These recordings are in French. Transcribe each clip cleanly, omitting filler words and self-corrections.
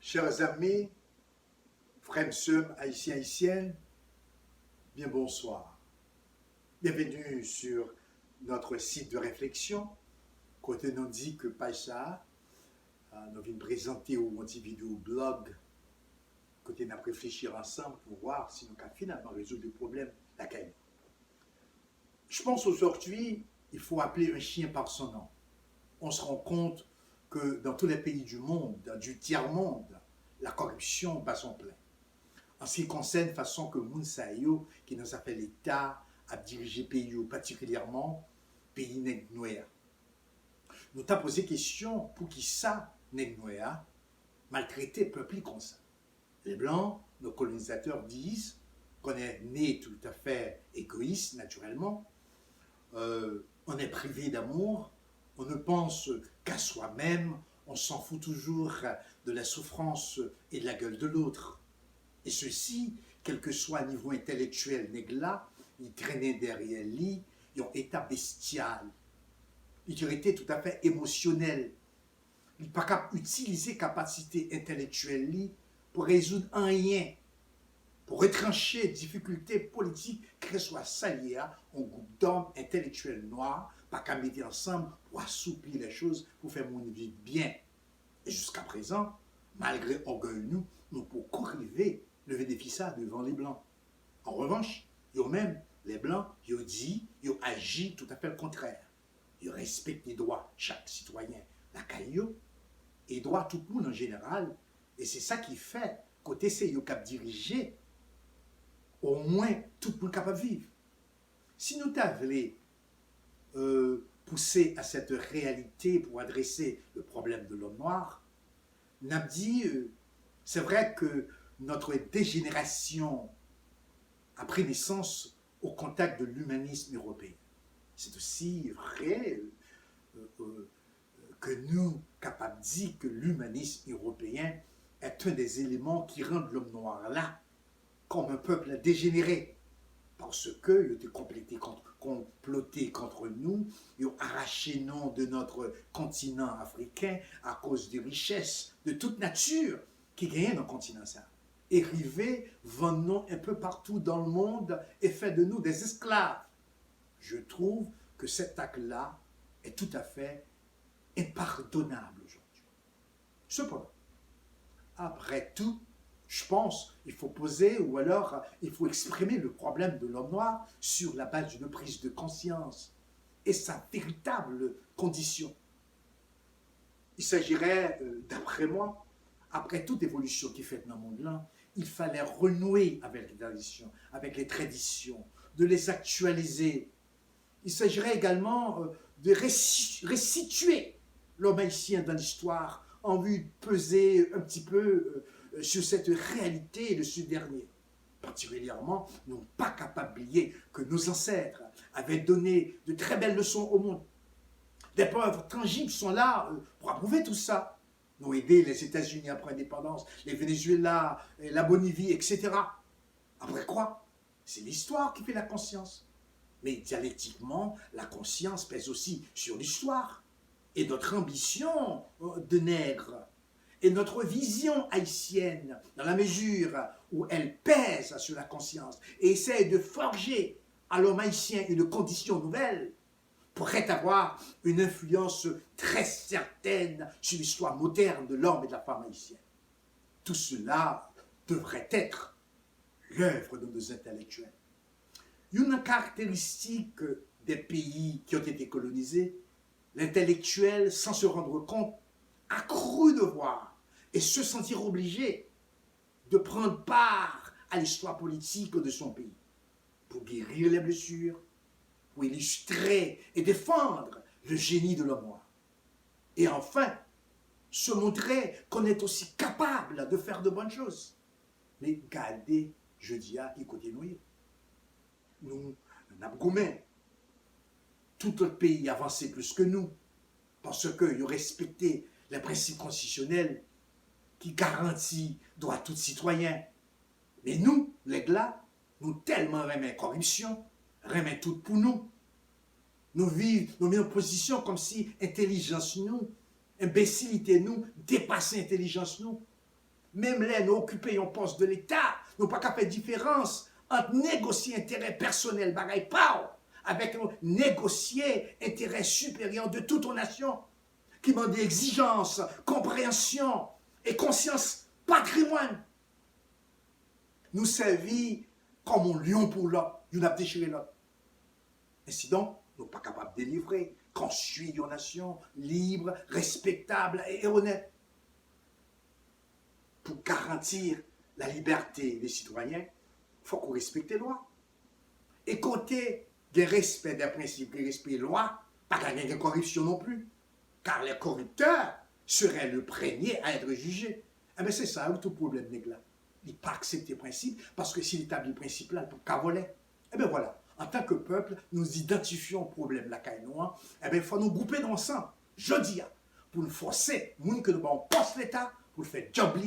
Chers amis, frères, sœurs, haïtiens, haïtiennes, bien bonsoir. Bienvenue sur notre site de réflexion, côté nous dit que Païcha, nous venons présenter un petit vidéo blog, côté nous réfléchir ensemble pour voir si nous pouvons finalement résoudre le problème laquelle. Je pense aujourd'hui, il faut appeler un chien par son nom. On se rend compte que dans tous les pays du monde, du tiers-monde, la corruption bat son plein. En ce qui concerne la façon que Mounsaïo, qui nous a fait l'État, a dirigé le pays, particulièrement pays Nègre-Noir. Nous t'avons posé question pour qui ça, Nègre-Noir, maltraiter le peuple comme ça. Les Blancs, nos colonisateurs disent qu'on est né tout à fait égoïste, naturellement. On est privé d'amour, on ne pense qu'à soi-même, on s'en fout toujours de la souffrance et de la gueule de l'autre. Et ceci, quel que soit le niveau intellectuel négla, ils traînaient derrière lui, ils ont état bestial. Ils ont été tout à fait émotionnels. Ils n'ont pas capable d'utiliser capacité intellectuelle pour résoudre un rien, pour retrancher les difficultés politiques, que ce soit saliées, un groupe d'hommes intellectuels noirs, pas qu'à mettre ensemble pour assouplir les choses, pour faire mon vie bien. Et jusqu'à présent, malgré orgueil nous pouvons arriver lever des fissards devant les Blancs. En revanche, les Blancs, ils ont dit, ils ont agi tout à fait le contraire. Ils respectent les droits de chaque citoyen, la caillou, et les droits de tout le monde en général. Et c'est ça qui fait, côté c'est yo cap dirigé, au moins tout le monde capable de vivre. Si nous t'avons poussé à cette réalité pour adresser le problème de l'homme noir, nous avons dit, c'est vrai que notre dégénération a pris naissance au contact de l'humanisme européen. C'est aussi vrai que nous, capables de dire que l'humanisme européen est un des éléments qui rendent l'homme noir là comme un peuple dégénéré. Parce qu'ils ont comploté contre nous, ils ont arraché nous de notre continent africain à cause des richesses de toute nature qui gagnent dans le continent ça. Et rivé, vendons un peu partout dans le monde et fait de nous des esclaves. Je trouve que cet acte-là est tout à fait impardonnable aujourd'hui. Cependant, après tout, je pense qu'il faut poser ou alors il faut exprimer le problème de l'homme noir sur la base d'une prise de conscience et sa véritable condition. Il s'agirait, d'après moi, après toute évolution qui est faite dans le monde-là, il fallait renouer avec les traditions, de les actualiser. Il s'agirait également de resituer l'homme haïtien dans l'histoire en vue de peser un petit peu sur cette réalité de ce dernier. Particulièrement, nous ne sommes pas capables d'oublier que nos ancêtres avaient donné de très belles leçons au monde. Des preuves tangibles sont là pour approuver tout ça. Nous avons aidé les États-Unis après l'indépendance, les Venezuela, la Bolivie, etc. Après quoi? C'est l'histoire qui fait la conscience. Mais dialectiquement, la conscience pèse aussi sur l'histoire. Et notre ambition de nègre, et notre vision haïtienne, dans la mesure où elle pèse sur la conscience et essaie de forger à l'homme haïtien une condition nouvelle, pourrait avoir une influence très certaine sur l'histoire moderne de l'homme et de la femme haïtienne. Tout cela devrait être l'œuvre de nos intellectuels. Une caractéristique des pays qui ont été colonisés, l'intellectuel, sans se rendre compte, a cru devoir et se sentir obligé de prendre part à l'histoire politique de son pays pour guérir les blessures, pour illustrer et défendre le génie de l'homme noir. Et enfin, se montrer qu'on est aussi capable de faire de bonnes choses. Mais gardez, je dis à qui côté nous n'avons gommé. Tout autre pays avancé plus que nous, parce qu'ils ont respecté les principes constitutionnels qui garantissent droit à tout citoyen. Mais nous, les glas, nous tellement remet corruption, remet tout pour nous. Nous vivons, nous mettons en position comme si intelligence nous, imbécilité nous, dépassait intelligence nous. Même là, nous occupons un poste de l'État, nous pas qu'à faire différence entre négocier intérêt personnel, bagaille pas, avec négocier intérêt supérieur de toute une nation, qui demande exigence, compréhension et conscience patrimoine. Nous servir comme un lion pour l'autre, nous avons déchiré l'autre. Ainsi donc, nous ne sommes pas capables de délivrer, construire une nation libre, respectable et honnête. Pour garantir la liberté des citoyens, il faut qu'on respecte les lois. Et côté des respects des principes, des respects des lois, pas qu'il y ait de corruption non plus. Car les corrupteurs seraient le premier à être jugés. Eh bien, c'est ça, tout problème, là. Il n'a pas accepté le principe, parce que s'il établit le principe là, il peut cavoler. Eh bien voilà, en tant que peuple, nous identifions le problème là, eh bien, il faut nous grouper ensemble, je dis, pour nous forcer, nous que nous poste l'État, pour le faire job.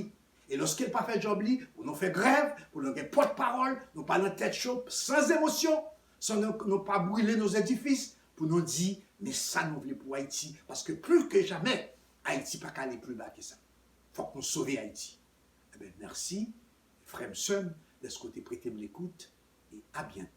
Et lorsqu'il n'a pas fait job, pour nous faire grève, pour nous faire porte-parole, nous pas dans tête chaude, sans émotion, sans nous pas brûler nos édifices, pour nous dire, mais ça nous voulons pour Haïti, parce que plus que jamais, Haïti n'a pas aller plus bas que ça. Il faut qu'on sauve Haïti. Eh bien, merci, frère Mson, de ce côté prêtez-moi l'écoute, et à bientôt.